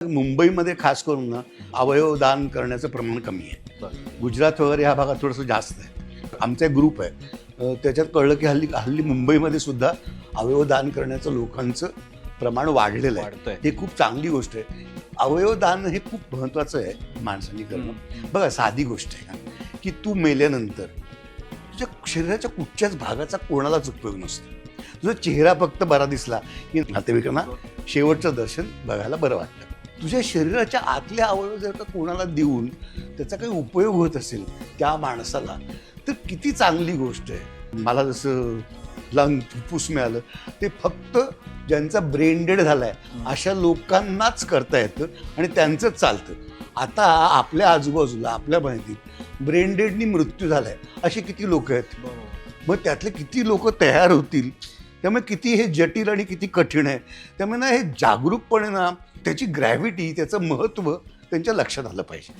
मुंबईमध्ये खास करून ना अवयव दान करण्याचं प्रमाण कमी आहे. गुजरात वगैरे ह्या भागात थोडंसं जास्त आहे. आमचा एक ग्रुप आहे, त्याच्यात कळलं की हल्ली हल्ली मुंबईमध्ये सुद्धा अवयव दान करण्याचं लोकांचं प्रमाण वाढलेलं आहे. हे खूप चांगली गोष्ट आहे. अवयव दान हे खूप महत्त्वाचं आहे माणसांनी करणं. बघा, साधी गोष्ट आहे की तू मेल्यानंतर तुझ्या शरीराच्या कुठच्याच भागाचा कोणालाच उपयोग नसतो. तुझा चेहरा फक्त बरा दिसला की नातेवाईकांना शेवटचं दर्शन बघायला बरं वाटतं. तुझ्या शरीराच्या आतल्या अवयव जर का कोणाला देऊन त्याचा काही उपयोग होत असेल त्या माणसाला, तर किती चांगली गोष्ट आहे. मला जसं लंग फुफ्फुस मिळालं, ते फक्त ज्यांचा ब्रेन डेड झालाय अशा लोकांनाच करता येतं आणि त्यांचंच चालतं. आता आपल्या आजूबाजूला आपल्या माहितीत ब्रेन डेडनी मृत्यू झालाय असे किती लोक आहेत. मग त्यातले किती लोक तयार होतील. त्यामुळे किती हे जटिल आणि किती कठीण आहे. त्यामुळे ना हे जागरूकपणे ना त्याची ग्रॅव्हिटी, त्याचं महत्त्व त्यांच्या लक्षात आलं पाहिजे.